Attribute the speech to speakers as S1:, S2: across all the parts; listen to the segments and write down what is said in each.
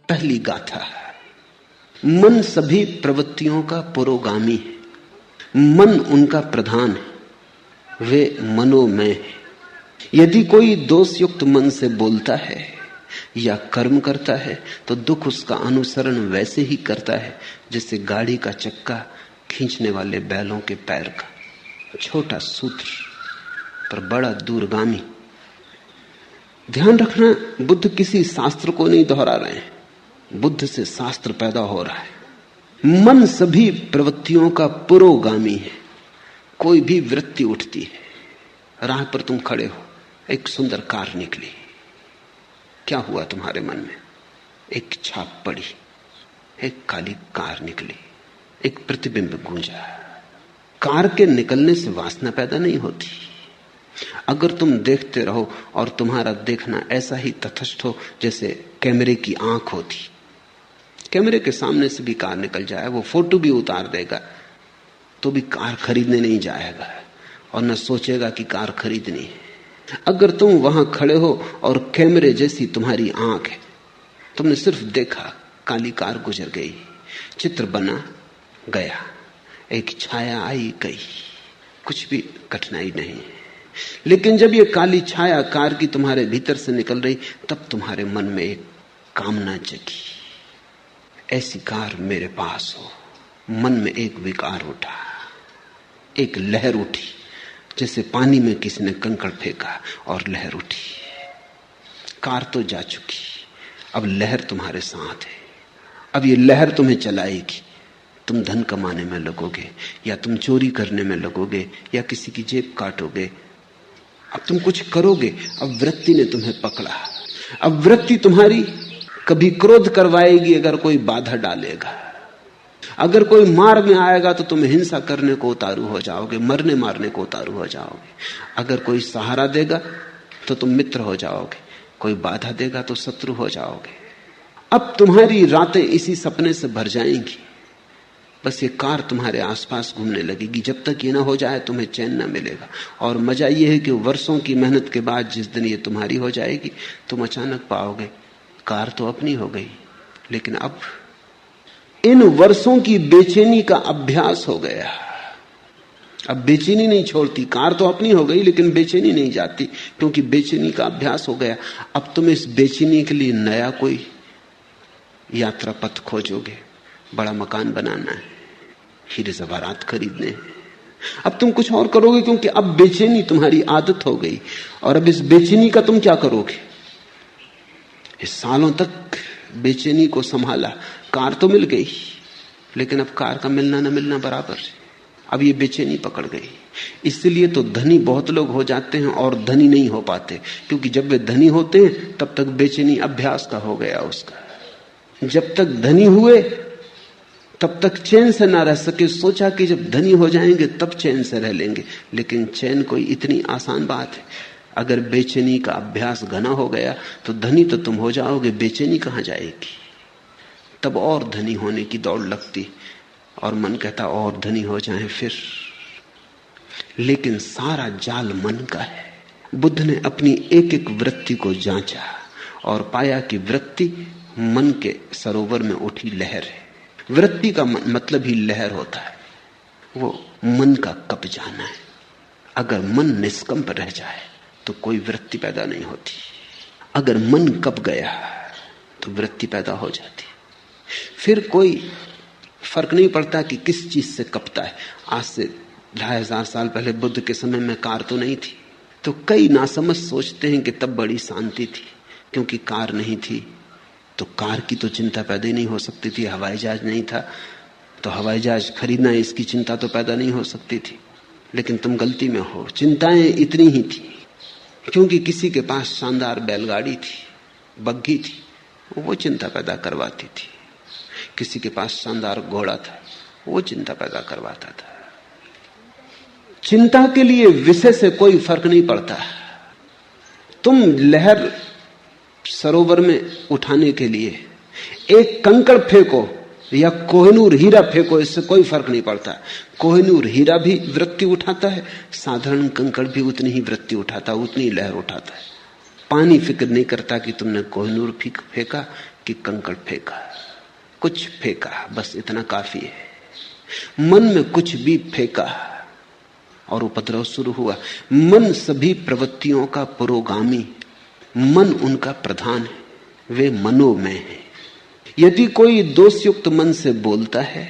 S1: पहली गाथा। मन सभी प्रवृत्तियों का पुरोगामी है, मन उनका प्रधान है, वे मनोमय है। यदि कोई दोषयुक्त मन से बोलता है या कर्म करता है तो दुख उसका अनुसरण वैसे ही करता है जैसे गाड़ी का चक्का खींचने वाले बैलों के पैर का। छोटा सूत्र पर बड़ा दूरगामी। ध्यान रखना, बुद्ध किसी शास्त्र को नहीं दोहरा रहे हैं, बुद्ध से शास्त्र पैदा हो रहा है। मन सभी प्रवृत्तियों का पुरोगामी है। कोई भी वृत्ति उठती है, राह पर तुम खड़े हो, एक सुंदर कार निकली, क्या हुआ तुम्हारे मन में? एक छाप पड़ी, एक काली कार निकली, एक प्रतिबिंब गूंजा। कार के निकलने से वासना पैदा नहीं होती। अगर तुम देखते रहो और तुम्हारा देखना ऐसा ही तटस्थ हो जैसे कैमरे की आंख होती, कैमरे के सामने से भी कार निकल जाए, वो फोटो भी उतार देगा, तो भी कार खरीदने नहीं जाएगा और न सोचेगा कि कार खरीदनी है। अगर तुम वहां खड़े हो और कैमरे जैसी तुम्हारी आंख है, तुमने सिर्फ देखा, काली कार गुजर गई, चित्र बना गया, एक छाया आई गई, कुछ भी कठिनाई नहीं। लेकिन जब ये काली छाया कार की तुम्हारे भीतर से निकल रही, तब तुम्हारे मन में एक कामना जगी, ऐसी कार मेरे पास हो। मन में एक विकार उठा, एक लहर उठी, जैसे पानी में किसी ने कंकड़ फेंका और लहर उठी। कार तो जा चुकी, अब लहर तुम्हारे साथ है। अब ये लहर तुम्हें चलाएगी। तुम धन कमाने में लगोगे, या तुम चोरी करने में लगोगे, या किसी की जेब काटोगे। अब तुम कुछ करोगे। अब वृत्ति ने तुम्हें पकड़ा। अब वृत्ति तुम्हारी कभी क्रोध करवाएगी अगर कोई बाधा डालेगा। अगर कोई मार में आएगा तो तुम हिंसा करने को उतारू हो जाओगे, मरने मारने को उतारू हो जाओगे। अगर कोई सहारा देगा तो तुम मित्र हो जाओगे, कोई बाधा देगा तो शत्रु हो जाओगे। अब तुम्हारी रातें इसी सपने से भर जाएंगी। बस ये कार तुम्हारे आसपास घूमने लगेगी। जब तक ये ना हो जाए तुम्हें चैन ना मिलेगा। और मजा ये है कि वर्षों की मेहनत के बाद जिस दिन ये तुम्हारी हो जाएगी, तुम अचानक पाओगे कार तो अपनी हो गई, लेकिन अब इन वर्षों की बेचैनी का अभ्यास हो गया। अब बेचैनी नहीं छोड़ती। कार तो अपनी हो गई लेकिन बेचैनी नहीं जाती, क्योंकि बेचैनी का अभ्यास हो गया। अब तुम इस बेचैनी के लिए नया कोई यात्रा पथ खोजोगे। बड़ा मकान बनाना है, हीरे ज़वारात खरीदने हैं। अब तुम कुछ और करोगे, क्योंकि अब बेचैनी तुम्हारी आदत हो गई। और अब इस बेचैनी का तुम क्या करोगे? इस सालों तक बेचैनी को संभाला, कार तो मिल गई, लेकिन अब कार का मिलना न मिलना बराबर है। अब ये बेचैनी पकड़ गई। इसलिए तो धनी बहुत लोग हो जाते हैं और धनी नहीं हो पाते, क्योंकि जब वे धनी होते हैं तब तक बेचैनी अभ्यास का हो गया उसका। जब तक धनी हुए तब तक चैन से ना रह सके। सोचा कि जब धनी हो जाएंगे तब चैन से रह लेंगे, लेकिन चैन कोई इतनी आसान बात है? अगर बेचैनी का अभ्यास घना हो गया तो धनी तो तुम हो जाओगे, बेचैनी कहां जाएगी? तब और धनी होने की दौड़ लगती और मन कहता और धनी हो जाएं फिर। लेकिन सारा जाल मन का है। बुद्ध ने अपनी एक एक वृत्ति को जांचा और पाया कि वृत्ति मन के सरोवर में उठी लहर है। वृत्ति का मतलब ही लहर होता है। वो मन का कब जाना है। अगर मन निष्कंप रह जाए तो कोई वृत्ति पैदा नहीं होती। अगर मन कब गया तो वृत्ति पैदा हो जाती। फिर कोई फर्क नहीं पड़ता कि किस चीज से कपता है। आज से 2500 साल पहले बुद्ध के समय में कार तो नहीं थी, तो कई नासमझ सोचते हैं कि तब बड़ी शांति थी, क्योंकि कार नहीं थी तो कार की तो चिंता पैदा ही नहीं हो सकती थी। हवाई जहाज नहीं था तो हवाई जहाज खरीदना इसकी चिंता तो पैदा नहीं हो सकती थी। लेकिन तुम गलती में हो, चिंताएं इतनी ही थी, क्योंकि किसी के पास शानदार बैलगाड़ी थी, बग्घी थी, वो चिंता पैदा करवाती थी। किसी के पास शानदार घोड़ा था, वो चिंता पैदा करवाता था। चिंता के लिए विषय से कोई फर्क नहीं पड़ता। तुम लहर सरोवर में उठाने के लिए एक कंकड़ फेंको या कोहिनूर हीरा फेंको, इससे कोई फर्क नहीं पड़ता। कोहिनूर हीरा भी वृत्ति उठाता है, साधारण कंकड़ भी उतनी ही वृत्ति उठाता, उतनी लहर उठाता है। पानी फिक्र नहीं करता कि तुमने कोहिनूर फेंका कि कंकड़ फेंका, कुछ फेंका, बस इतना काफी है। मन में कुछ भी फेंका और उपद्रव शुरू हुआ। मन सभी प्रवृत्तियों का पुरोगामी, मन उनका प्रधान है, वे मनोमय है। यदि कोई दोषयुक्त मन से बोलता है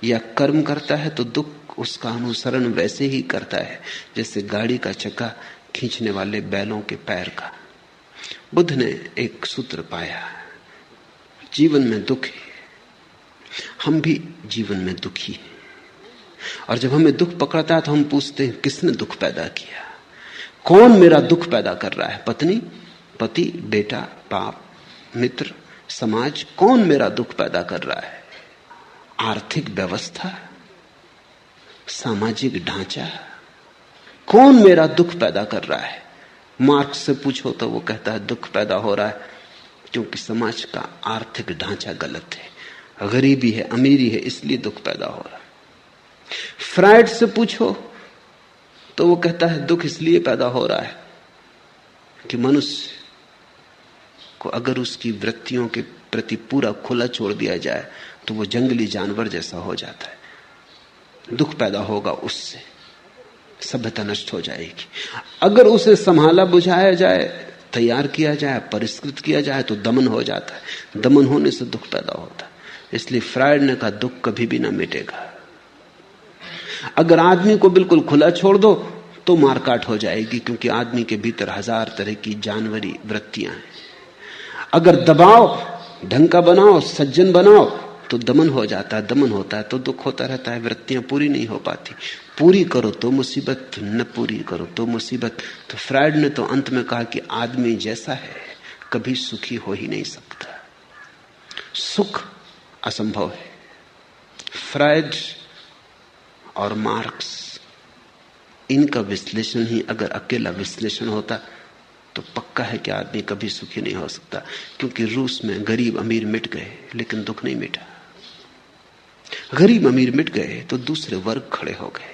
S1: या कर्म करता है तो दुख उसका अनुसरण वैसे ही करता है जैसे गाड़ी का चक्का खींचने वाले बैलों के पैर का। बुद्ध ने एक सूत्र पाया, जीवन में दुख है, हम भी जीवन में दुखी हैं। और जब हमें दुख पकड़ता है तो हम पूछते हैं किसने दुख पैदा किया, कौन मेरा दुख पैदा कर रहा है? पत्नी, पति, बेटा, बाप, मित्र, समाज, कौन मेरा दुख पैदा कर रहा है? आर्थिक व्यवस्था, सामाजिक ढांचा, कौन मेरा दुख पैदा कर रहा है? मार्क्स से पूछो तो वो कहता है दुख पैदा हो रहा है क्योंकि समाज का आर्थिक ढांचा गलत है, गरीबी है, अमीरी है, इसलिए दुख पैदा हो रहा है। फ्रायड से पूछो तो वो कहता है दुख इसलिए पैदा हो रहा है कि मनुष्य को अगर उसकी वृत्तियों के प्रति पूरा खुला छोड़ दिया जाए तो वो जंगली जानवर जैसा हो जाता है। दुख पैदा होगा उससे, सभ्यता नष्ट हो जाएगी। अगर उसे संभाला बुझाया जाए, तैयार किया जाए, परिष्कृत किया जाए तो दमन हो जाता है। दमन होने से दुख पैदा होता है। इसलिए फ्रायड ने कहा दुख कभी भी ना मिटेगा। अगर आदमी को बिल्कुल खुला छोड़ दो तो मारकाट हो जाएगी, क्योंकि आदमी के भीतर 1000 तरह की जानवरी वृत्तियां हैं। अगर दबाओ, ढंग का बनाओ, सज्जन बनाओ तो दमन हो जाता है। दमन होता है तो दुख होता रहता है, वृत्तियां पूरी नहीं हो पाती। पूरी करो तो मुसीबत, न पूरी करो तो मुसीबत। तो फ्रायड ने तो अंत में कहा कि आदमी जैसा है कभी सुखी हो ही नहीं सकता, सुख असंभव है। फ्रायड और मार्क्स, इनका विश्लेषण ही अगर अकेला विश्लेषण होता तो पक्का है कि आदमी कभी सुखी नहीं हो सकता, क्योंकि रूस में गरीब अमीर मिट गए लेकिन दुख नहीं मिटा। गरीब अमीर मिट गए तो दूसरे वर्ग खड़े हो गए।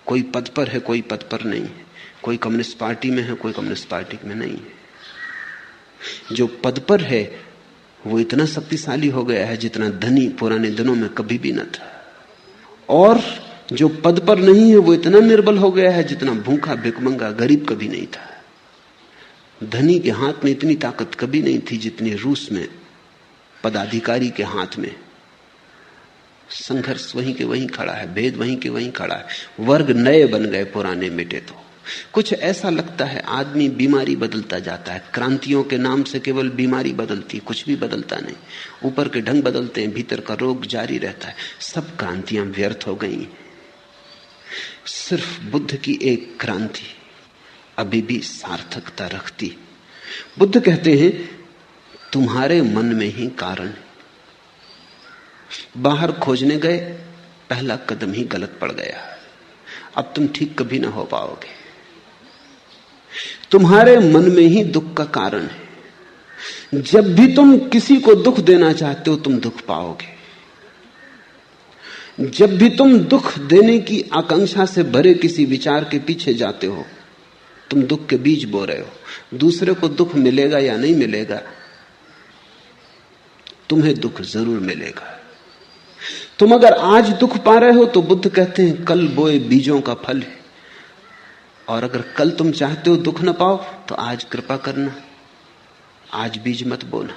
S1: कोई पद पर है, कोई पद पर नहीं है, कोई कम्युनिस्ट पार्टी में है, कोई कम्युनिस्ट पार्टी में नहीं है। जो पद पर है वो इतना शक्तिशाली हो गया है जितना धनी पुराने दिनों में कभी भी न था, और जो पद पर नहीं है वो इतना निर्बल हो गया है जितना भूखा भिखमंगा गरीब कभी नहीं था। धनी के हाथ में इतनी ताकत कभी नहीं थी जितनी रूस में पदाधिकारी के हाथ में। संघर्ष वहीं के वहीं खड़ा है, भेद वहीं के वहीं खड़ा है। वर्ग नए बन गए, पुराने मिटे। तो कुछ ऐसा लगता है आदमी बीमारी बदलता जाता है। क्रांतियों के नाम से केवल बीमारी बदलती, कुछ भी बदलता नहीं। ऊपर के ढंग बदलते हैं, भीतर का रोग जारी रहता है। सब क्रांतियां व्यर्थ हो गई। सिर्फ बुद्ध की एक क्रांति अभी भी सार्थकता रखती। बुद्ध कहते हैं तुम्हारे मन में ही कारण है। बाहर खोजने गए, पहला कदम ही गलत पड़ गया, अब तुम ठीक कभी ना हो पाओगे। तुम्हारे मन में ही दुख का कारण है। जब भी तुम किसी को दुख देना चाहते हो तुम दुख पाओगे। जब भी तुम दुख देने की आकांक्षा से भरे किसी विचार के पीछे जाते हो तुम दुख के बीज बो रहे हो। दूसरे को दुख मिलेगा या नहीं मिलेगा, तुम्हें दुख जरूर मिलेगा। तुम अगर आज दुख पा रहे हो तो बुद्ध कहते हैं कल बोए बीजों का फल है। और अगर कल तुम चाहते हो दुख न पाओ तो आज कृपा करना, आज बीज मत बोना।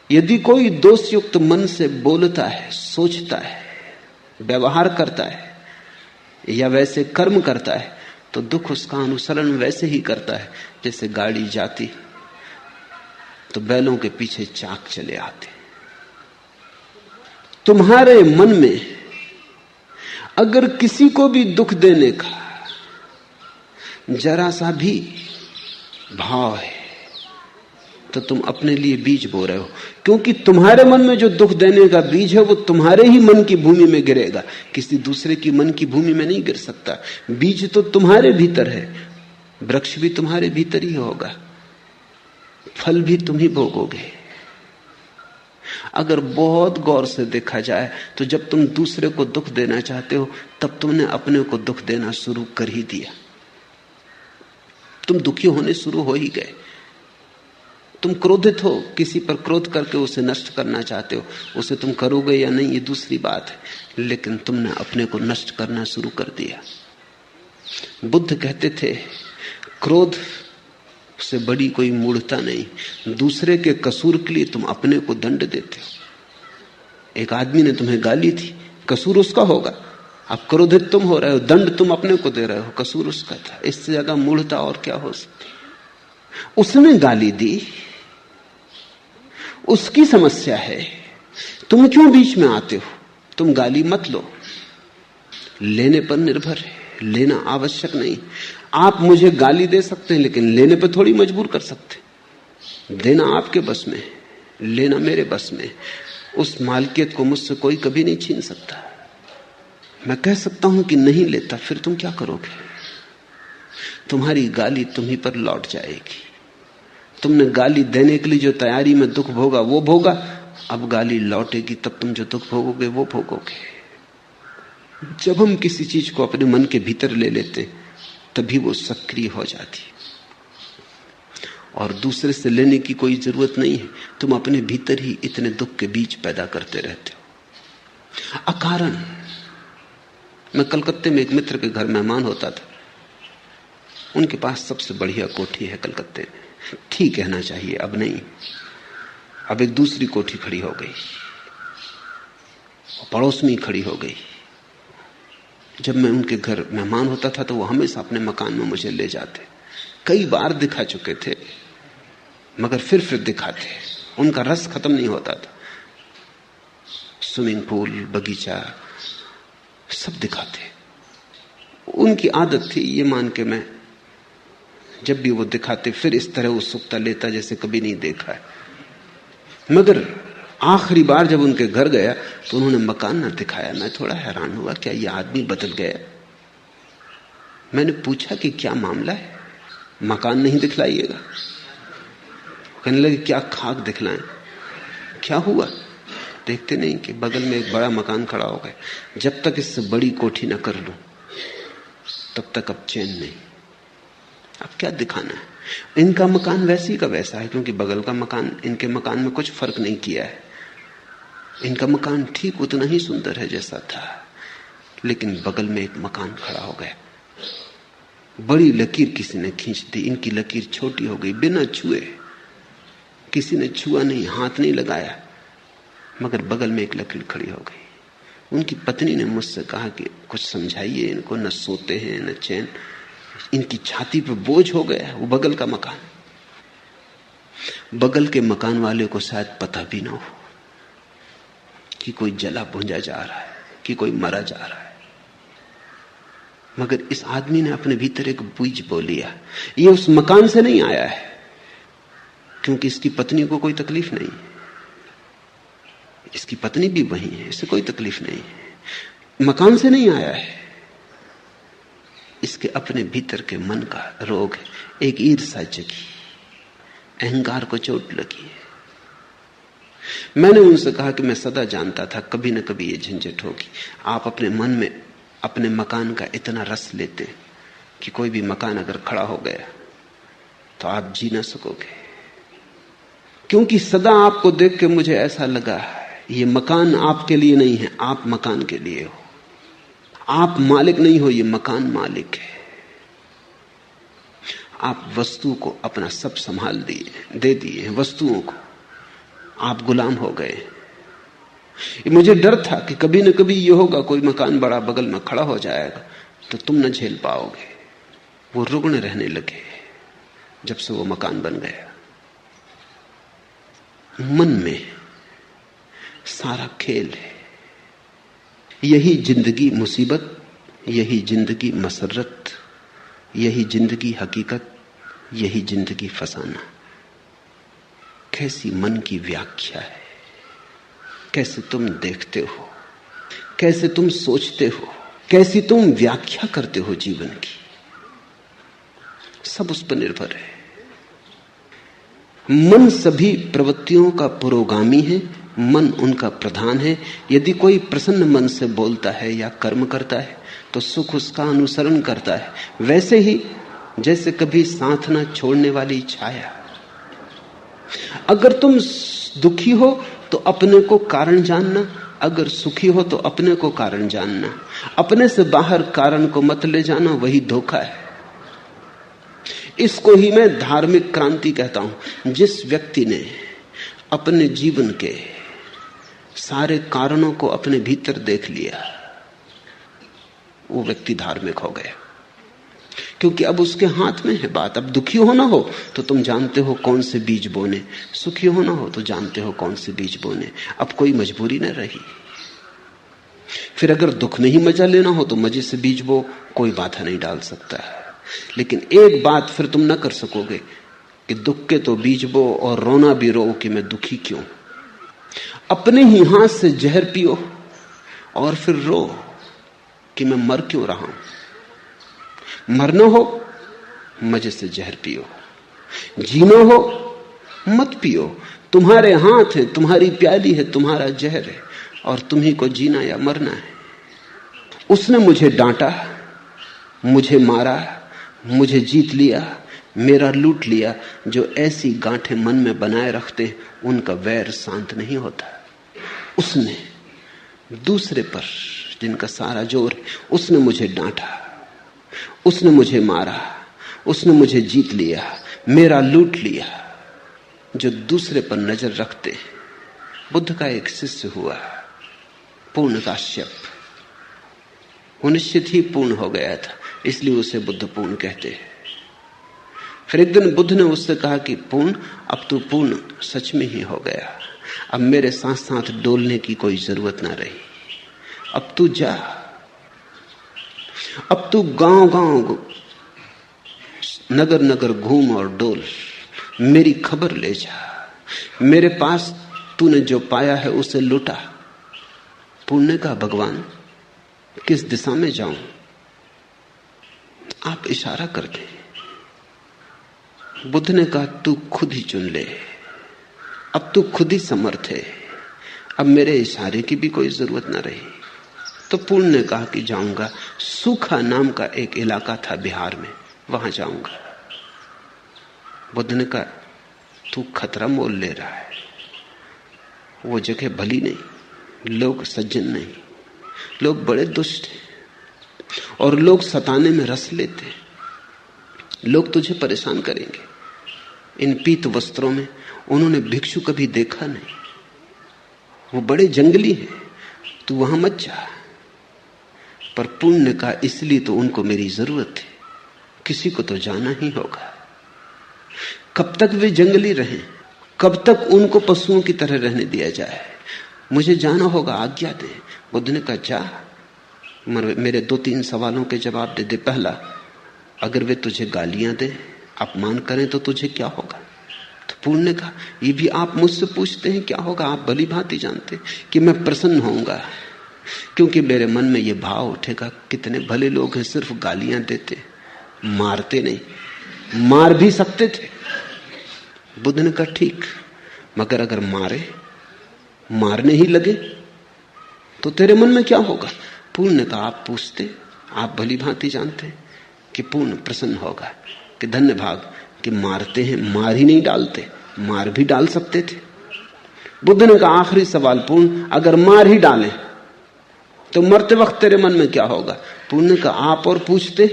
S1: यदि कोई दोषयुक्त मन से बोलता है, सोचता है, व्यवहार करता है या वैसे कर्म करता है तो दुख उसका अनुसरण वैसे ही करता है जैसे गाड़ी जाती तो बैलों के पीछे चाक चले आते। तुम्हारे मन में अगर किसी को भी दुख देने का जरा सा भी भाव है तो तुम अपने लिए बीज बो रहे हो, क्योंकि तुम्हारे मन में जो दुख देने का बीज है वो तुम्हारे ही मन की भूमि में गिरेगा, किसी दूसरे की मन की भूमि में नहीं गिर सकता। बीज तो तुम्हारे भीतर है, वृक्ष भी तुम्हारे भीतर ही होगा, फल भी तुम ही भोगोगे। अगर बहुत गौर से देखा जाए तो जब तुम दूसरे को दुख देना चाहते हो तब तुमने अपने को दुख देना शुरू कर ही दिया। तुम दुखी होने शुरू हो ही गए। तुम क्रोधित हो, किसी पर क्रोध करके उसे नष्ट करना चाहते हो, उसे तुम करोगे या नहीं ये दूसरी बात है, लेकिन तुमने अपने को नष्ट करना शुरू कर दिया। बुद्ध कहते थे क्रोध से बड़ी कोई मूढ़ता नहीं, दूसरे के कसूर के लिए तुम अपने को दंड देते हो। एक आदमी ने तुम्हें गाली थी, कसूर उसका होगा, अब क्रोधित तुम हो रहे हो, दंड तुम अपने को दे रहे हो, कसूर उसका था। इससे ज्यादा मूढ़ता और क्या हो सकती? उसने गाली दी, उसकी समस्या है, तुम क्यों बीच में आते हो? तुम गाली मत लो, लेने पर निर्भर है, लेना आवश्यक नहीं। आप मुझे गाली दे सकते हैं लेकिन लेने पर थोड़ी मजबूर कर सकते। देना आपके बस में, लेना मेरे बस में। उस मालकियत को मुझसे कोई कभी नहीं छीन सकता। मैं कह सकता हूं कि नहीं लेता, फिर तुम क्या करोगे? तुम्हारी गाली तुम्ही पर लौट जाएगी। तुमने गाली देने के लिए जो तैयारी में दुख भोगा वो भोगा, अब गाली लौटेगी तब तुम जो दुख भोगोगे वो भोगोगे। जब हम किसी चीज को अपने मन के भीतर ले लेते तभी वो सक्रिय हो जाती, और दूसरे से लेने की कोई जरूरत नहीं है। तुम अपने भीतर ही इतने दुख के बीज पैदा करते रहते हो अकारण। मैं कलकत्ते में एक मित्र के घर मेहमान होता था। उनके पास सबसे बढ़िया कोठी है कलकत्ते में, ठीक कहना चाहिए, अब नहीं, अब एक दूसरी कोठी खड़ी हो गई, पड़ोस में ही खड़ी हो गई। जब मैं उनके घर मेहमान होता था तो वो हमेशा अपने मकान में मुझे ले जाते। कई बार दिखा चुके थे मगर फिर दिखाते, उनका रस खत्म नहीं होता था। स्विमिंग पूल, बगीचा सब दिखाते। उनकी आदत थी, ये मान के मैं जब भी वो दिखाते फिर इस तरह उत्सुकता लेता जैसे कभी नहीं देखा है। मगर आखिरी बार जब उनके घर गया तो उन्होंने मकान ना दिखाया। मैं थोड़ा हैरान हुआ, क्या ये आदमी बदल गया? मैंने पूछा कि क्या मामला है, मकान नहीं दिखलाइएगा? कहने लगे क्या खाक दिखलाएं, क्या हुआ? देखते नहीं कि बगल में एक बड़ा मकान खड़ा हो गया। जब तक इससे बड़ी कोठी ना कर लूं तब तक अब चैन नहीं। अब क्या दिखाना है? इनका मकान वैसी का वैसा है, क्योंकि बगल का मकान इनके मकान में कुछ फर्क नहीं किया है। इनका मकान ठीक उतना ही सुंदर है जैसा था, लेकिन बगल में एक मकान खड़ा हो गया। बड़ी लकीर किसी ने खींच दी, इनकी लकीर छोटी हो गई बिना छुए। किसी ने छुआ नहीं, हाथ नहीं लगाया, मगर बगल में एक लकीर खड़ी हो गई। उनकी पत्नी ने मुझसे कहा कि कुछ समझाइए इनको, न सोते हैं न चैन, इनकी छाती पे बोझ हो गया वो बगल का मकान। बगल के मकान वाले को शायद पता भी ना हो कि कोई जला भुंजा जा रहा है, कि कोई मरा जा रहा है, मगर इस आदमी ने अपने भीतर एक बीज बो लिया। ये उस मकान से नहीं आया है, क्योंकि इसकी पत्नी को कोई तकलीफ नहीं, इसकी पत्नी भी वही है, इसे कोई तकलीफ नहीं है। मकान से नहीं आया है, इसके अपने भीतर के मन का रोग है। एक ईर्ष्या जगी, अहंकार को चोट लगी है। मैंने उनसे कहा कि मैं सदा जानता था कभी न कभी ये झंझट होगी। आप अपने मन में अपने मकान का इतना रस लेते कि कोई भी मकान अगर खड़ा हो गया तो आप जी ना सकोगे। क्योंकि सदा आपको देख के मुझे ऐसा लगा ये मकान आपके लिए नहीं है, आप मकान के लिए हो। आप मालिक नहीं हो, ये मकान मालिक है। आप वस्तु को अपना सब संभाल दिए, दे दिए वस्तुओं को, आप गुलाम हो गए। मुझे डर था कि कभी न कभी ये होगा, कोई मकान बड़ा बगल में खड़ा हो जाएगा तो तुम न झेल पाओगे। वो रुग्ण रहने लगे जब से वो मकान बन गया। मन में सारा खेल है। यही जिंदगी मुसीबत, यही जिंदगी मसरत, यही जिंदगी हकीकत, यही जिंदगी फसाना। कैसी मन की व्याख्या है, कैसे तुम देखते हो, कैसे तुम सोचते हो, कैसी तुम व्याख्या करते हो जीवन की, सब उस पर निर्भर है। मन सभी प्रवृत्तियों का पुरोगामी है, मन उनका प्रधान है। यदि कोई प्रसन्न मन से बोलता है या कर्म करता है तो सुख उसका अनुसरण करता है, वैसे ही जैसे कभी साथ ना छोड़ने वाली छाया। अगर तुम दुखी हो तो अपने को कारण जानना, अगर सुखी हो तो अपने को कारण जानना। अपने से बाहर कारण को मत ले जाना, वही धोखा है। इसको ही मैं धार्मिक क्रांति कहता हूं। जिस व्यक्ति ने अपने जीवन के सारे कारणों को अपने भीतर देख लिया, वो व्यक्ति धार्मिक हो गया। क्योंकि अब उसके हाथ में है बात। अब दुखी होना हो तो तुम जानते हो कौन से बीज बोने, सुखी होना हो तो जानते हो कौन से बीज बोने। अब कोई मजबूरी न रही। फिर अगर दुख में ही मजा लेना हो तो मजे से बीज बो, कोई बाधा नहीं डाल सकता है। लेकिन एक बात फिर तुम न कर सकोगे कि दुख के तो बीज बो और रोना भी रो कि मैं दुखी क्यों। अपने ही हाथ से जहर पियो और फिर रो कि मैं मर क्यों रहा हूं। मरना हो मजे से जहर पियो, जीना हो मत पियो। तुम्हारे हाथ है, तुम्हारी प्याली है, तुम्हारा जहर है, और तुम्ही को जीना या मरना है। उसने मुझे डांटा, मुझे मारा, मुझे जीत लिया, मेरा लूट लिया। जो ऐसी गांठें मन में बनाए रखते हैं, उनका वैर शांत नहीं होता। उसने दूसरे पर जिनका सारा जोर है, उसने मुझे डांटा, उसने मुझे मारा, उसने मुझे जीत लिया, मेरा लूट लिया। जो दूसरे पर नजर रखते हैं। बुद्ध का एक शिष्य हुआ, पूर्ण काश्यप। वो निश्चित ही पूर्ण हो गया था, इसलिए उसे बुद्ध पूर्ण कहते हैं। फिर एक दिन बुद्ध ने उससे कहा कि पूर्ण, अब तू पूर्ण सच में ही हो गया। अब मेरे साथ साथ डोलने की कोई जरूरत ना रही। अब तू जा, अब तू गांव गांव नगर नगर घूम और डोल, मेरी खबर ले जा। मेरे पास तूने जो पाया है उसे लुटा। पूर्ण ने कहा, भगवान किस दिशा में जाऊं? आप इशारा कर दें। बुद्ध ने कहा, तू खुद ही चुन ले। अब तू खुद ही समर्थ है, अब मेरे इशारे की भी कोई जरूरत ना रही। तो पूर्ण ने कहा कि जाऊंगा। सूखा नाम का एक इलाका था बिहार में, वहां जाऊंगा। बुद्ध ने कहा, तू खतरा मोल ले रहा है। वो जगह भली नहीं, लोग सज्जन नहीं, लोग बड़े दुष्ट हैं, और लोग सताने में रस लेते हैं। लोग तुझे परेशान करेंगे। इन पीत वस्त्रों में उन्होंने भिक्षु कभी देखा नहीं, वो बड़े जंगली हैं, तू वहां मत जा। पर पूर्ण ने कहा, इसलिए तो उनको मेरी जरूरत है, किसी को तो जाना ही होगा। कब तक वे जंगली रहें? कब तक उनको पशुओं की तरह रहने दिया जाए? मुझे जाना होगा, आज्ञा दे। बुद्ध ने कहा, जा, मेरे 2-3 सवालों के जवाब दे दे। पहला, अगर वे तुझे गालियां दे, अपमान करें तो तुझे क्या होगा? तो पूर्ण ने कहा, ये भी आप मुझसे पूछते हैं क्या होगा? आप भली भांति जानते कि मैं प्रसन्न होऊंगा, क्योंकि मेरे मन में यह भाव उठेगा, कितने भले लोग हैं, सिर्फ गालियां देते, मारते नहीं। मार भी सकते थे। बुद्ध ने कहा, ठीक, मगर अगर मारने ही लगे तो तेरे मन में क्या होगा? पूर्ण ने कहा, आप पूछते, आप भली भांति जानते कि पूर्ण प्रसन्न होगा कि धन्य भाग कि मारते हैं, मार ही नहीं डालते, मार भी डाल सकते थे। बुद्ध ने कहा, आखिरी सवाल पूर्ण, अगर मार ही डालें तो मरते वक्त तेरे मन में क्या होगा? पूर्ण ने कहा, आप और पूछते,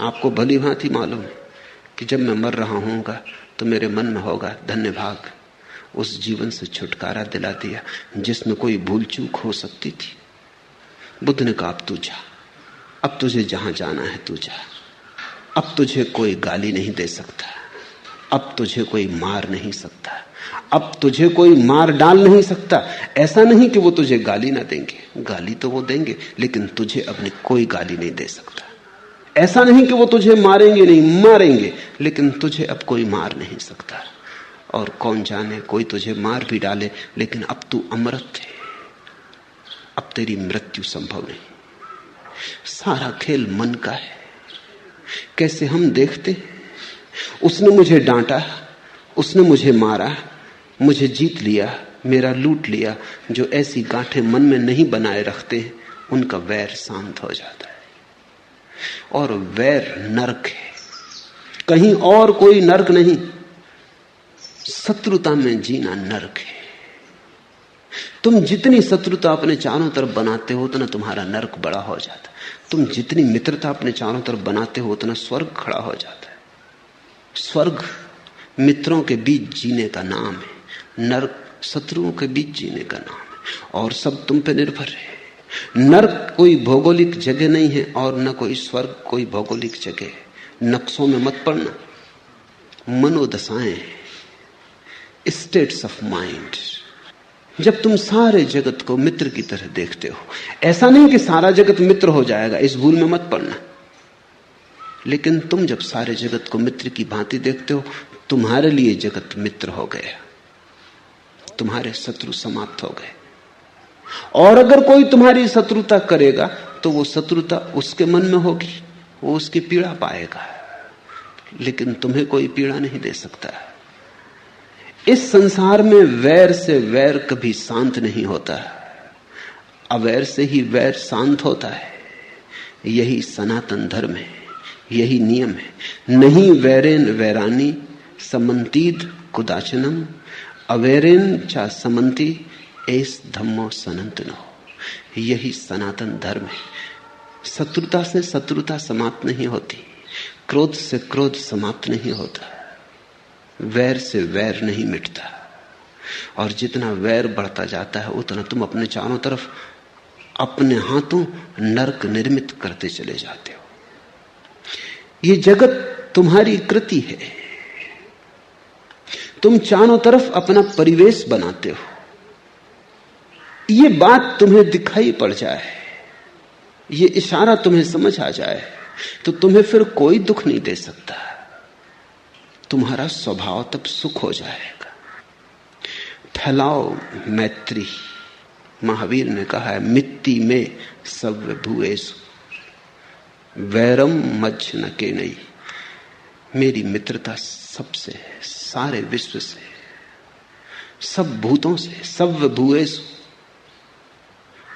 S1: आपको भली भांति मालूम है कि जब मैं मर रहा हूंगा तो मेरे मन में होगा, धन्य भाग, उस जीवन से छुटकारा दिला दिया जिसमें कोई भूल चूक हो सकती थी। बुद्ध ने कहा, अब तू जा, अब तुझे जहां जाना है तू जा। अब तुझे कोई गाली नहीं दे सकता, अब तुझे कोई मार नहीं सकता, अब तुझे कोई मार डाल नहीं सकता। ऐसा नहीं कि वो तुझे गाली ना देंगे, गाली तो वो देंगे, लेकिन तुझे अपनी कोई गाली नहीं दे सकता। ऐसा नहीं कि वो तुझे मारेंगे नहीं, मारेंगे, लेकिन तुझे अब कोई मार नहीं सकता। और कौन जाने, कोई तुझे मार भी डाले, लेकिन अब तू अमृत है, अब तेरी मृत्यु संभव नहीं। सारा खेल मन का है। कैसे हम देखते, उसने मुझे डांटा, उसने मुझे मारा, मुझे जीत लिया, मेरा लूट लिया। जो ऐसी गांठें मन में नहीं बनाए रखते हैं, उनका वैर शांत हो जाता है। और वैर नरक है, कहीं और कोई नरक नहीं। शत्रुता में जीना नरक है। तुम जितनी शत्रुता अपने चारों तरफ बनाते हो उतना तुम्हारा नरक बड़ा हो जाता है। तुम जितनी मित्रता अपने चारों तरफ बनाते हो उतना स्वर्ग खड़ा हो जाता है। स्वर्ग मित्रों के बीच जीने का नाम है, नरक शत्रुओं के बीच जीने का नाम है। और सब तुम पे निर्भर है। नरक कोई भौगोलिक जगह नहीं है और न कोई स्वर्ग कोई भौगोलिक जगह है। नक्शों में मत पड़ना। मनोदशाएं, स्टेट्स ऑफ माइंड। जब तुम सारे जगत को मित्र की तरह देखते हो, ऐसा नहीं कि सारा जगत मित्र हो जाएगा, इस भूल में मत पड़ना। लेकिन तुम जब सारे जगत को मित्र की भांति देखते हो, तुम्हारे लिए जगत मित्र हो गया, तुम्हारे शत्रु समाप्त हो गए। और अगर कोई तुम्हारी शत्रुता करेगा तो वो शत्रुता उसके मन में होगी, वो उसकी पीड़ा पाएगा, लेकिन तुम्हें कोई पीड़ा नहीं दे सकता। इस संसार में वैर से वैर कभी शांत नहीं होता, अवैर से ही वैर शांत होता है। यही सनातन धर्म है, यही नियम है। नहीं वैरेन वैरानी समंतीद कुदाचनम, अवैरेन चा समंती एस धम्मो सनंतनो। यही सनातन धर्म है। शत्रुता से शत्रुता समाप्त नहीं होती, क्रोध से क्रोध समाप्त नहीं होता, वैर से वैर नहीं मिटता। और जितना वैर बढ़ता जाता है उतना तुम अपने चारों तरफ अपने हाथों नरक निर्मित करते चले जाते हो। ये जगत तुम्हारी कृति है। तुम चारों तरफ अपना परिवेश बनाते हो। ये बात तुम्हें दिखाई पड़ जाए, ये इशारा तुम्हें समझ आ जाए तो तुम्हें फिर कोई दुख नहीं दे सकता। तुम्हारा स्वभाव तब सुख हो जाएगा। फैलाओ मैत्री। महावीर ने कहा है, मित्ति में सब भूएसु वैरम मज्ज न के नहीं। मेरी मित्रता सबसे है, सारे विश्व से, सब भूतों से, सब भूएसु,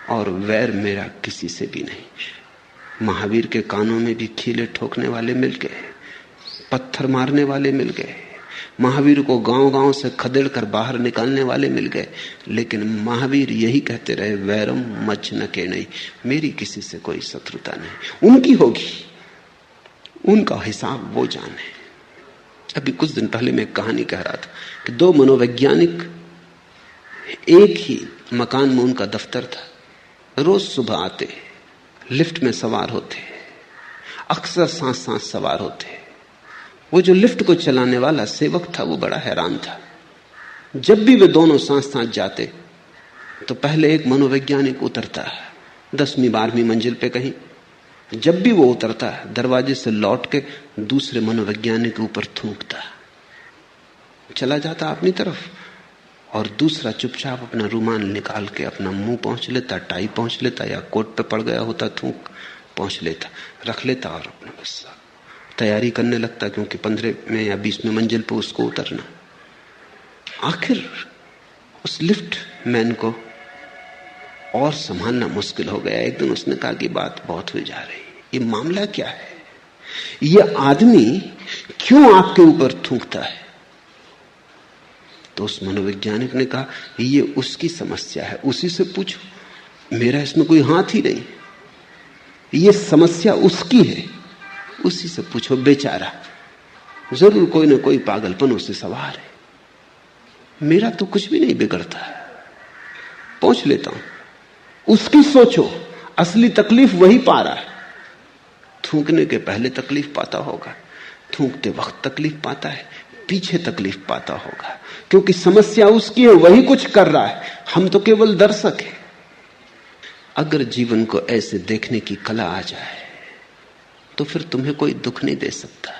S1: और वैर मेरा किसी से भी नहीं। महावीर के कानों में भी खीले ठोकने वाले मिल गए, पत्थर मारने वाले मिल गए, महावीर को गांव-गांव से खदेड़कर बाहर निकालने वाले मिल गए, लेकिन महावीर यही कहते रहे, वैरम मच न के नहीं, मेरी किसी से कोई शत्रुता नहीं। उनकी होगी, उनका हिसाब वो जाने। अभी कुछ दिन पहले मैं एक कहानी कह रहा था कि दो मनोवैज्ञानिक एक ही मकान में उनका दफ्तर था। रोज सुबह आते, लिफ्ट में सवार होते, अक्सर सांस सांस सवार होते। वो जो लिफ्ट को चलाने वाला सेवक था वो बड़ा हैरान था। जब भी वे दोनों सांस सांस जाते तो पहले एक मनोवैज्ञानिक उतरता 10वीं 12वीं मंजिल पे कहीं। जब भी वो उतरता दरवाजे से लौट के दूसरे मनोवैज्ञानिक के ऊपर थूकता, चला जाता अपनी तरफ, और दूसरा चुपचाप अपना रुमाल निकाल के अपना मुंह पहुंच लेता, टाई पहुंच लेता, या कोट पे पड़ गया होता थूक पहुंच लेता, रख लेता और अपना बस तैयारी करने लगता, क्योंकि 15वें या 20वें मंजिल पर उसको उतरना। आखिर उस लिफ्ट मैन को और संभालना मुश्किल हो गया। एक दिन उसने कहा कि बात बहुत हो जा रही, ये मामला क्या है, ये आदमी क्यों आपके ऊपर थूकता है? तो उस मनोवैज्ञानिक ने कहा, ये उसकी समस्या है, उसी से पूछो, मेरा इसमें कोई हाथ ही नहीं, ये समस्या उसकी है, उसी से पूछो। बेचारा जरूर कोई ना कोई पागलपन उससे सवार है, मेरा तो कुछ भी नहीं बिगड़ता, पहुंच लेता हूं। उसकी सोचो, असली तकलीफ वही पा रहा है। थूकने के पहले तकलीफ पाता होगा, थूकते वक्त तकलीफ पाता है, पीछे तकलीफ पाता होगा, क्योंकि समस्या उसकी है, वही कुछ कर रहा है, हम तो केवल दर्शक हैं। अगर जीवन को ऐसे देखने की कला आ जाए तो फिर तुम्हें कोई दुख नहीं दे सकता।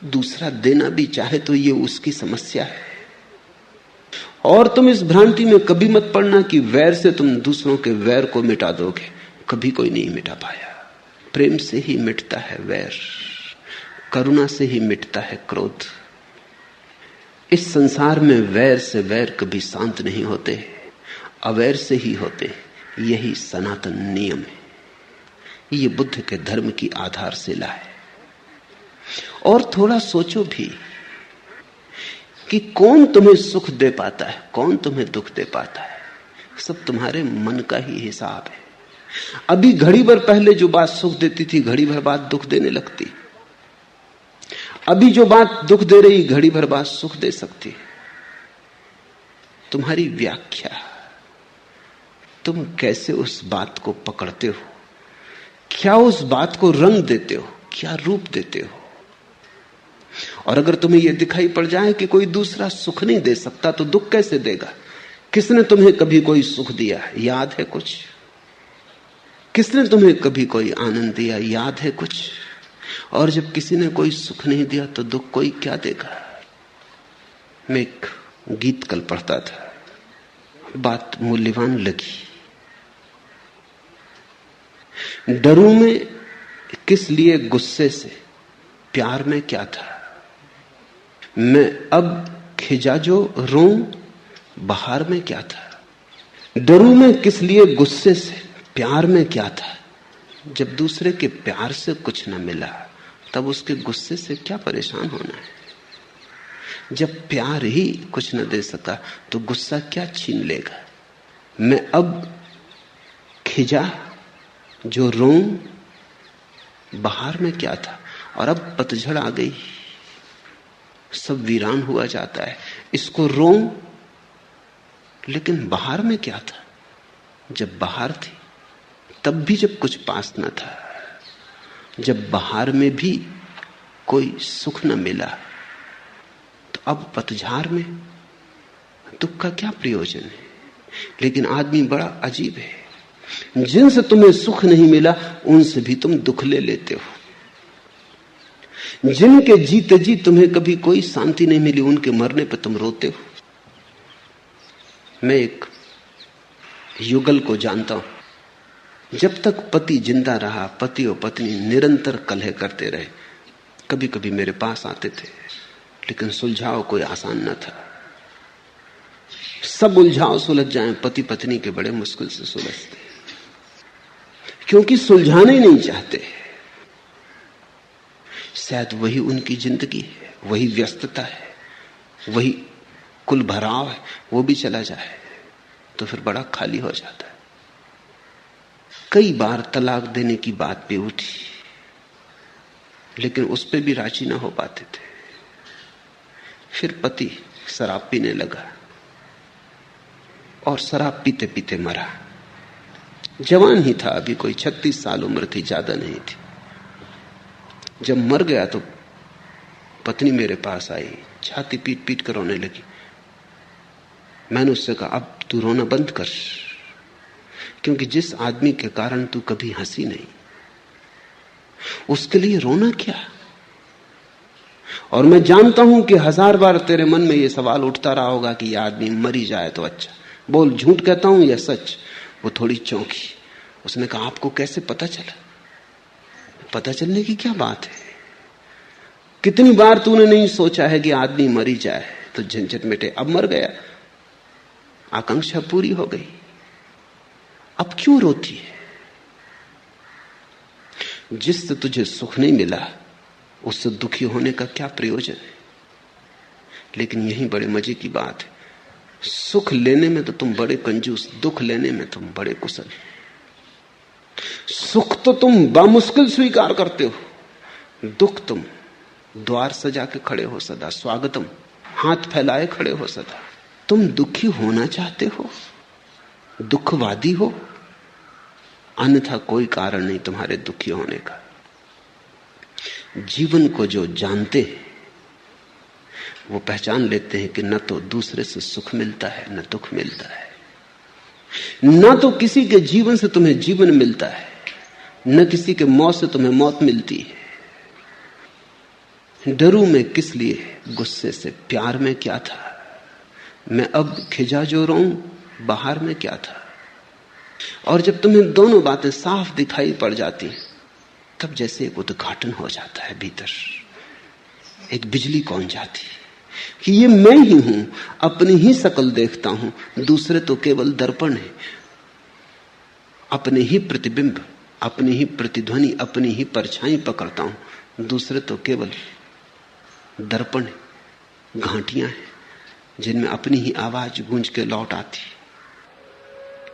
S1: दूसरा देना भी चाहे तो ये उसकी समस्या है। और तुम इस भ्रांति में कभी मत पड़ना कि वैर से तुम दूसरों के वैर को मिटा दोगे, कभी कोई नहीं मिटा पाया। प्रेम से ही मिटता है वैर, करुणा से ही मिटता है क्रोध। इस संसार में वैर से वैर कभी शांत नहीं होते, अवैर से ही होते। यही सनातन नियम है, ये बुद्ध के धर्म की आधारशिला है। और थोड़ा सोचो भी, कि कौन तुम्हें सुख दे पाता है, कौन तुम्हें दुख दे पाता है, सब तुम्हारे मन का ही हिसाब है। अभी घड़ी भर पहले जो बात सुख देती थी, घड़ी भर बाद दुख देने लगती। अभी जो बात दुख दे रही, घड़ी भर बाद सुख दे सकती है। तुम्हारी व्याख्या, तुम कैसे उस बात को पकड़ते हो, क्या उस बात को रंग देते हो, क्या रूप देते हो। और अगर तुम्हें यह दिखाई पड़ जाए कि कोई दूसरा सुख नहीं दे सकता, तो दुख कैसे देगा? किसने तुम्हें कभी कोई सुख दिया, याद है कुछ? किसने तुम्हें कभी कोई आनंद दिया, याद है कुछ? और जब किसी ने कोई सुख नहीं दिया तो दुख कोई क्या देगा? मैं एक गीत कल पढ़ता था, बात मूल्यवान लगी। डरूं मैं किस लिए गुस्से से, प्यार में क्या था। मैं अब खिजा जो रोऊं, बहार में क्या था। डरूं मैं किस लिए गुस्से से, प्यार में क्या था। जब दूसरे के प्यार से कुछ न मिला, तब उसके गुस्से से क्या परेशान होना है। जब प्यार ही कुछ न दे सका, तो गुस्सा क्या छीन लेगा। मैं अब खिजा जो रोऊं, बहार में क्या था। और अब पतझड़ आ गई, सब वीरान हुआ जाता है। इसको रोऊं, लेकिन बहार में क्या था। जब बहार थी तब भी जब कुछ पास न था, जब बहार में भी कोई सुख न मिला, तो अब पतझड़ में दुख का क्या प्रयोजन है। लेकिन आदमी बड़ा अजीब है, जिनसे तुम्हें सुख नहीं मिला उनसे भी तुम दुख ले लेते हो। जिनके जीते जी तुम्हें कभी कोई शांति नहीं मिली, उनके मरने पर तुम रोते हो। मैं एक युगल को जानता हूं, जब तक पति जिंदा रहा, पति और पत्नी निरंतर कलह करते रहे। कभी कभी मेरे पास आते थे, लेकिन सुलझाव कोई आसान न था। सब उलझाव सुलझ जाएं, पति पत्नी के बड़े मुश्किल से सुलझते, क्योंकि सुलझाना ही नहीं चाहते। शायद वही उनकी जिंदगी है, वही व्यस्तता है, वही कुल भराव है। वो भी चला जाए तो फिर बड़ा खाली हो जाता है। कई बार तलाक देने की बात भी उठी, लेकिन उस पे भी राजी ना हो पाते थे। फिर पति शराब पीने लगा और शराब पीते पीते मरा। जवान ही था, अभी कोई 36 साल उम्र थी, ज्यादा नहीं थी। जब मर गया तो पत्नी मेरे पास आई, छाती पीट पीट कर रोने लगी। मैंने उससे कहा, अब तू रोना बंद कर, क्योंकि जिस आदमी के कारण तू कभी हंसी नहीं, उसके लिए रोना क्या। और मैं जानता हूं कि 1000 बार तेरे मन में यह सवाल उठता रहा होगा कि यह आदमी मरी जाए तो अच्छा। बोल, झूठ कहता हूं या सच? वो थोड़ी चौंकी। उसने कहा, आपको कैसे पता चला? पता चलने की क्या बात है? कितनी बार तूने नहीं सोचा है कि आदमी मरी जाए तो झंझट मिटे। अब मर गया, आकांक्षा पूरी हो गई, अब क्यों रोती है? जिससे तुझे सुख नहीं मिला, उससे दुखी होने का क्या प्रयोजन है। लेकिन यही बड़े मजे की बात है, सुख लेने में तो तुम बड़े कंजूस, दुख लेने में तुम बड़े कुशल। सुख तो तुम बामुश्किल स्वीकार करते हो, दुख तुम द्वार सजा के खड़े हो सदा, स्वागतम हाथ फैलाए खड़े हो सदा। तुम दुखी होना चाहते हो, दुखवादी हो, अन्यथा कोई कारण नहीं तुम्हारे दुखी होने का। जीवन को जो जानते हैं वो पहचान लेते हैं कि न तो दूसरे से सुख मिलता है, न दुख मिलता है। न तो किसी के जीवन से तुम्हें जीवन मिलता है, न किसी के मौत से तुम्हें मौत मिलती है। डरूं मैं किस लिए, गुस्से से, प्यार में क्या था। मैं अब खिजा जो रोऊं, बहार में क्या था। और जब तुम्हें दोनों बातें साफ दिखाई पड़ जाती, तब जैसे एक उद्घाटन हो जाता है भीतर, एक बिजली कौन जाती कि ये मैं ही हूं, अपनी ही शक्ल देखता हूं, दूसरे तो केवल दर्पण है। अपने ही प्रतिबिंब, अपनी ही प्रतिध्वनि, अपनी ही परछाई पकड़ता हूं, दूसरे तो केवल दर्पण है, घाटियां हैं। जिनमें अपनी ही आवाज गूंज के लौट आती।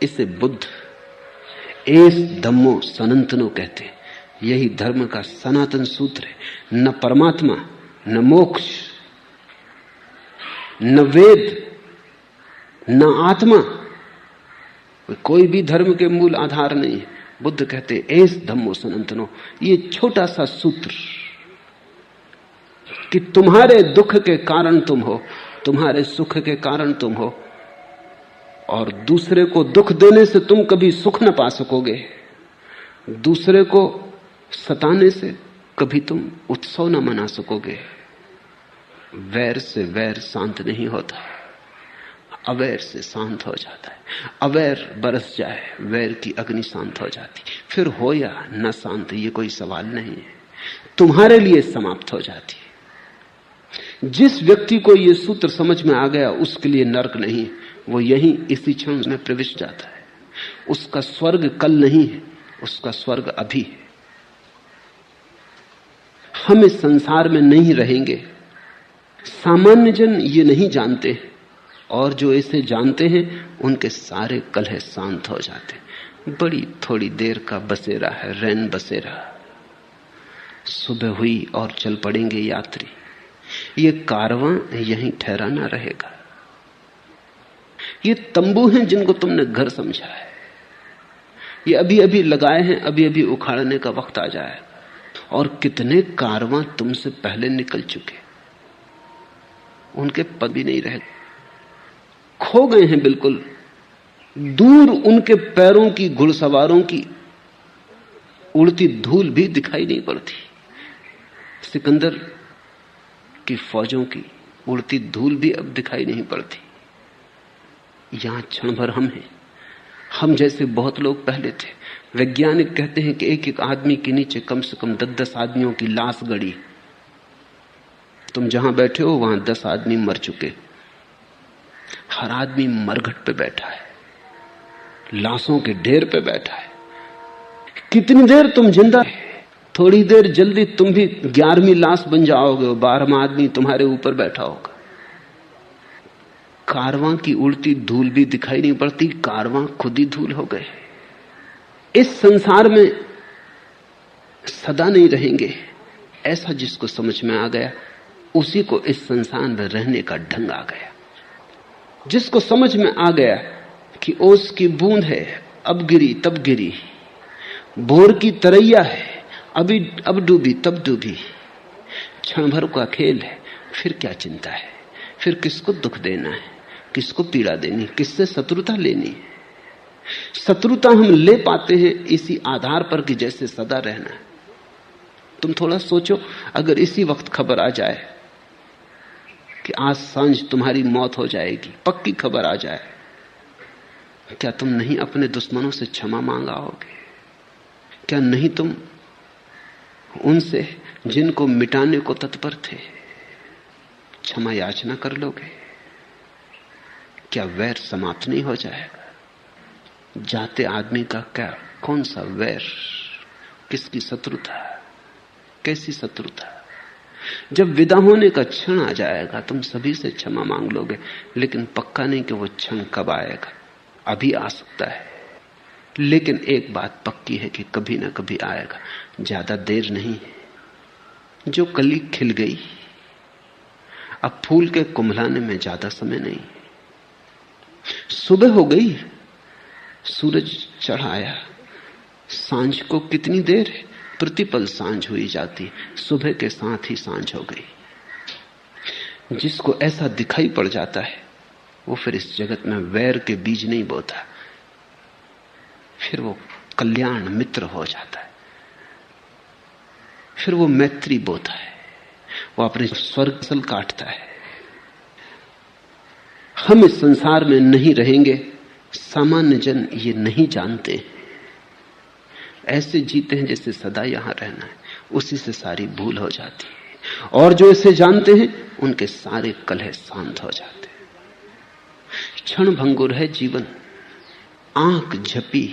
S1: इसे बुद्ध एस धम्मो सनातनो कहते हैं। यही धर्म का सनातन सूत्र है। न परमात्मा, न मोक्ष, न वेद, न आत्मा, कोई भी धर्म के मूल आधार नहीं है। बुद्ध कहते एस धम्मो सनातनो। ये छोटा सा सूत्र कि तुम्हारे दुख के कारण तुम हो, तुम्हारे सुख के कारण तुम हो, और दूसरे को दुख देने से तुम कभी सुख न पा सकोगे, दूसरे को सताने से कभी तुम उत्सव न मना सकोगे। वैर से वैर शांत नहीं होता, अवैर से शांत हो जाता है। अवैर बरस जाए, वैर की अग्नि शांत हो जाती। फिर हो या न शांत, ये कोई सवाल नहीं है, तुम्हारे लिए समाप्त हो जाती है। जिस व्यक्ति को यह सूत्र समझ में आ गया उसके लिए नरक नहीं, वो यहीं इसी क्षण में प्रविष्ट जाता है। उसका स्वर्ग कल नहीं है, उसका स्वर्ग अभी है। हम इस संसार में नहीं रहेंगे। सामान्य जन ये नहीं जानते, और जो इसे जानते हैं उनके सारे कलह शांत हो जाते। बड़ी थोड़ी देर का बसेरा है, रैन बसेरा। सुबह हुई और चल पड़ेंगे यात्री। ये कारवां यहीं ठहरा ना रहेगा। ये तंबू हैं जिनको तुमने घर समझा है, ये अभी अभी लगाए हैं, अभी अभी उखाड़ने का वक्त आ जाएगा। और कितने कारवां तुमसे पहले निकल चुके, उनके पद भी नहीं रहे, खो गए हैं बिल्कुल। दूर उनके पैरों की, घुड़सवारों की उड़ती धूल भी दिखाई नहीं पड़ती। सिकंदर की फौजों की उड़ती धूल भी अब दिखाई नहीं पड़ती। यहां क्षण भर हम हैं। हम जैसे बहुत लोग पहले थे। वैज्ञानिक कहते हैं कि एक एक आदमी के नीचे कम से कम 10-10 आदमियों की लाश गड़ी। तुम जहां बैठे हो वहां 10 आदमी मर चुके। हर आदमी मरघट पे बैठा है, लाशों के ढेर पे बैठा है। कितनी देर तुम जिंदा है? थोड़ी देर जल्दी तुम भी 11वीं लाश बन जाओगे, 12वां आदमी तुम्हारे ऊपर बैठा होगा। कारवां की उड़ती धूल भी दिखाई नहीं पड़ती, कारवां खुद ही धूल हो गए। इस संसार में सदा नहीं रहेंगे, ऐसा जिसको समझ में आ गया उसी को इस संसार में रहने का ढंग आ गया। जिसको समझ में आ गया कि ओस की बूंद है, अब गिरी तब गिरी, भोर की तरैया है, अभी अब डूबी तब डूबी, क्षण भर का खेल है, फिर क्या चिंता है, फिर किसको दुख देना है, किसको पीड़ा देनी, किससे शत्रुता लेनी है। शत्रुता हम ले पाते हैं इसी आधार पर कि जैसे सदा रहना है। तुम थोड़ा सोचो, अगर इसी वक्त खबर आ जाए कि आज सांझ तुम्हारी मौत हो जाएगी, पक्की खबर आ जाए, क्या तुम नहीं अपने दुश्मनों से क्षमा मांग आओगे? क्या नहीं तुम उनसे जिनको मिटाने को तत्पर थे क्षमा याचना कर लोगे? क्या वैर समाप्त नहीं हो जाएगा? जाते आदमी का क्या, कौन सा वैर, किसकी शत्रुता, कैसी शत्रुता? जब विदा होने का क्षण आ जाएगा तुम सभी से क्षमा मांग लोगे, लेकिन पक्का नहीं कि वो क्षण कब आएगा। अभी आ सकता है, लेकिन एक बात पक्की है कि कभी ना कभी आएगा। ज्यादा देर नहीं है। जो कली खिल गई, अब फूल के कुम्हलाने में ज्यादा समय नहीं। सुबह हो गई, सूरज चढ़ आया। सांझ को कितनी देर है? प्रतिपल सांझ हुई जाती, सुबह के साथ ही सांझ हो गई। जिसको ऐसा दिखाई पड़ जाता है वो फिर इस जगत में वैर के बीज नहीं बोता, फिर वो कल्याण मित्र हो जाता है, फिर वो मैत्री बोता है, वो अपने स्वर्ग सल काटता है। हम इस संसार में नहीं रहेंगे, सामान्य जन ये नहीं जानते, ऐसे जीते हैं जैसे सदा यहां रहना है, उसी से सारी भूल हो जाती है। और जो इसे जानते हैं उनके सारे कलह शांत हो जाते हैं। क्षण भंगुर है जीवन, आंख झपी,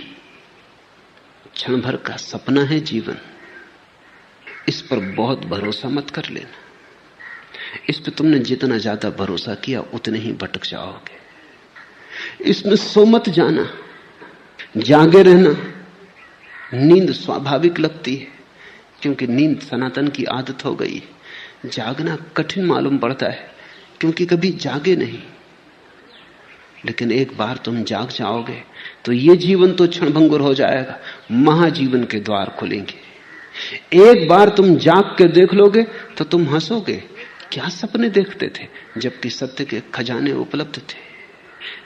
S1: क्षण भर का सपना है जीवन। इस पर बहुत भरोसा मत कर लेना। इस पे तुमने जितना ज्यादा भरोसा किया उतने ही भटक जाओगे। इसमें सो मत जाना, जागे रहना। नींद स्वाभाविक लगती है क्योंकि नींद सनातन की आदत हो गई है। जागना कठिन मालूम पड़ता है क्योंकि कभी जागे नहीं। लेकिन एक बार तुम जाग जाओगे तो ये जीवन तो क्षणभंगुर हो जाएगा, महाजीवन के द्वार खुलेंगे। एक बार तुम जाग के देख लोगे तो तुम हंसोगे, क्या सपने देखते थे, जबकि सत्य के खजाने उपलब्ध थे।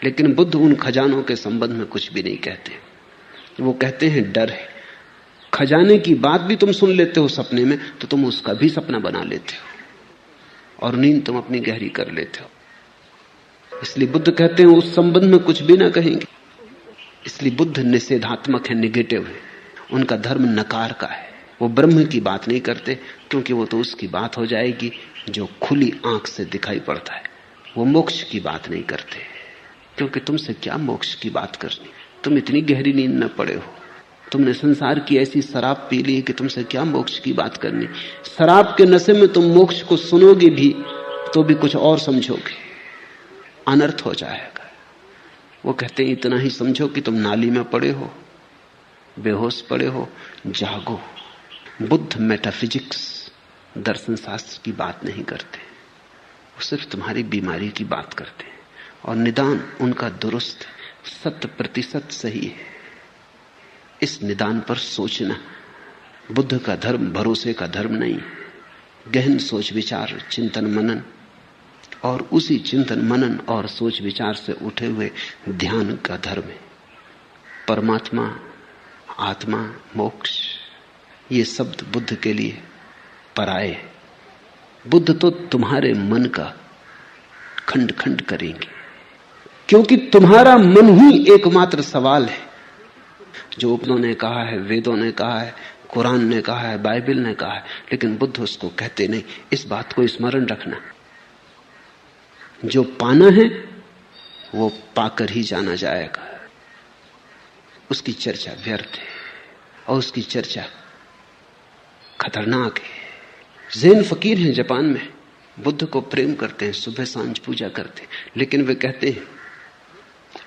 S1: लेकिन बुद्ध उन खजानों के संबंध में कुछ भी नहीं कहते। वो कहते हैं डर है। खजाने की बात भी तुम सुन लेते हो सपने में तो तुम उसका भी सपना बना लेते हो और नींद तुम अपनी गहरी कर लेते हो। इसलिए बुद्ध कहते हैं उस संबंध में कुछ भी ना कहेंगे। इसलिए बुद्ध निषेधात्मक है, निगेटिव है। उनका धर्म नकार का है। वो ब्रह्म की बात नहीं करते क्योंकि वो तो उसकी बात हो जाएगी जो खुली आंख से दिखाई पड़ता है। वो मोक्ष की बात नहीं करते क्योंकि तुमसे क्या मोक्ष की बात करनी, तुम इतनी गहरी नींद में पड़े हो। तुमने संसार की ऐसी शराब पी ली कि तुमसे क्या मोक्ष की बात करनी। शराब के नशे में तुम मोक्ष को सुनोगे भी तो भी कुछ और समझोगे, अनर्थ हो जाएगा। वो कहते हैं इतना ही समझो कि तुम नाली में पड़े हो, बेहोश पड़े हो, जागो। बुद्ध मेटाफिजिक्स, दर्शन शास्त्र की बात नहीं करते, वो सिर्फ तुम्हारी बीमारी की बात करते हैं और निदान उनका दुरुस्त 100% सही है। इस निदान पर सोचना। बुद्ध का धर्म भरोसे का धर्म नहीं, गहन सोच विचार, चिंतन मनन और उसी चिंतन मनन और सोच विचार से उठे हुए ध्यान का धर्म है। परमात्मा, आत्मा, मोक्ष, ये शब्द बुद्ध के लिए पराये हैं। बुद्ध तो तुम्हारे मन का खंड खंड करेंगे क्योंकि तुम्हारा मन ही एकमात्र सवाल है। जो उपनिषदों ने कहा है, वेदों ने कहा है, कुरान ने कहा है, बाइबल ने कहा है, लेकिन बुद्ध उसको कहते नहीं। इस बात को स्मरण रखना, जो पाना है वो पाकर ही जाना जाएगा। उसकी चर्चा व्यर्थ है और उसकी चर्चा खतरनाक है। जैन फकीर हैं जापान में, बुद्ध को प्रेम करते हैं, सुबह सांझ पूजा करते हैं, लेकिन वे कहते हैं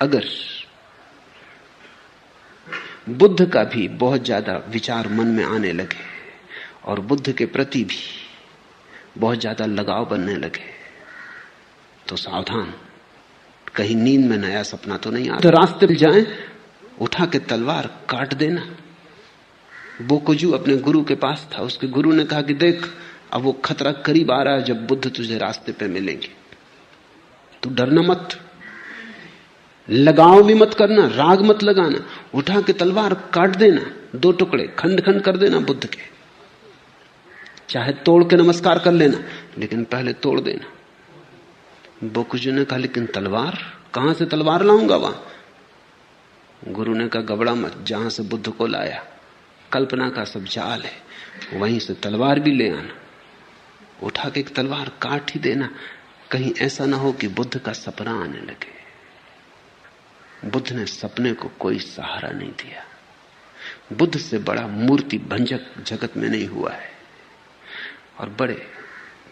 S1: अगर बुद्ध का भी बहुत ज्यादा विचार मन में आने लगे और बुद्ध के प्रति भी बहुत ज्यादा लगाव बनने लगे तो सावधान, कहीं नींद में नया सपना तो नहीं आता। तो रास्ते पे जाएं, उठा के तलवार काट देना। बोकुजू अपने गुरु के पास था, उसके गुरु ने कहा कि देख अब वो खतरा करीब आ रहा है जब बुद्ध तुझे रास्ते पे मिलेंगे, तू डरना मत, लगाव भी मत करना, राग मत लगाना, उठा के तलवार काट देना, 2 टुकड़े खंड खंड कर देना बुद्ध के। चाहे तोड़ के नमस्कार कर लेना, लेकिन पहले तोड़ देना। बोकुजू ने कहा लेकिन तलवार, कहां से तलवार लाऊंगा वहां? गुरु ने कहा घबरा मत, जहां से बुद्ध को लाया कल्पना का सब जाल है, वहीं से तलवार भी ले आना। उठा के एक तलवार काट ही देना, कहीं ऐसा ना हो कि बुद्ध का सपना आने लगे। बुद्ध ने सपने को कोई सहारा नहीं दिया। बुद्ध से बड़ा मूर्ति भंजक जगत में नहीं हुआ है। और बड़े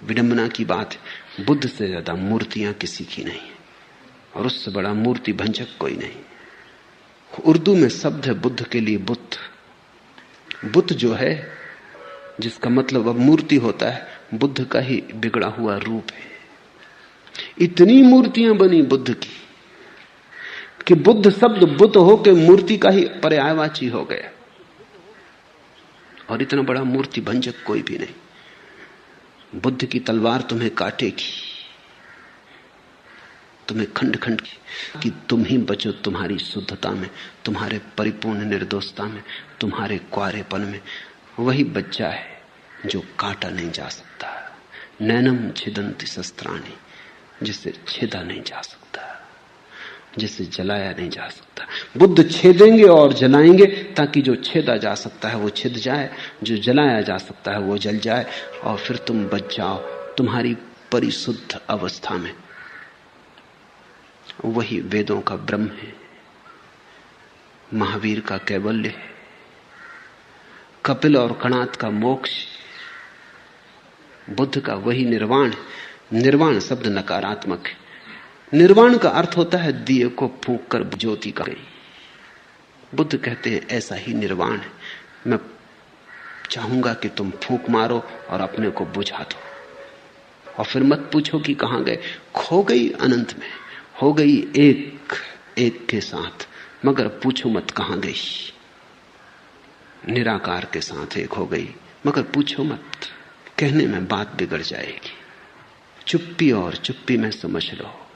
S1: विडंबना की बात है, बुद्ध से ज्यादा मूर्तियां किसी की नहीं है और उससे बड़ा मूर्ति भंजक कोई नहीं। उर्दू में शब्द है बुद्ध के लिए बुद्ध। बुद्ध जो है, जिसका मतलब अब मूर्ति होता है, बुद्ध का ही बिगड़ा हुआ रूप है। इतनी मूर्तियां बनी बुद्ध की कि बुद्ध शब्द बुद्ध होकर मूर्ति का ही पर्यायवाची हो गया। और इतना बड़ा मूर्ति भंजक कोई भी नहीं। बुद्ध की तलवार तुम्हें काटेगी, तुम्हें खंड खंड कि तुम ही बचो तुम्हारी शुद्धता में, तुम्हारे परिपूर्ण निर्दोषता में, तुम्हारे क्वारेपन में। वही बच्चा है जो काटा नहीं जा सकता, नैनम छिदन्ति शस्त्राणि, जिसे छेदा नहीं जा सकता, जिसे जलाया नहीं जा सकता। बुद्ध छेदेंगे और जलाएंगे ताकि जो छेदा जा सकता है वो छिद जाए, जो जलाया जा सकता है वो जल जाए, और फिर तुम बच जाओ तुम्हारी परिशुद्ध अवस्था में। वही वेदों का ब्रह्म है, महावीर का कैवल्य है, कपिल और कणाद का मोक्ष, बुद्ध का वही निर्वाण है। निर्वाण शब्द नकारात्मक है। निर्वाण का अर्थ होता है दिए को फूंक कर ज्योति का गई। बुद्ध कहते हैं ऐसा ही निर्वाण है। मैं चाहूंगा कि तुम फूंक मारो और अपने को बुझा दो, और फिर मत पूछो कि कहां गए। खो गई अनंत में, हो गई एक एक के साथ, मगर पूछो मत कहां गई। निराकार के साथ एक हो गई, मगर पूछो मत। कहने में बात बिगड़ जाएगी। चुप्पी और चुप्पी में समझ लो।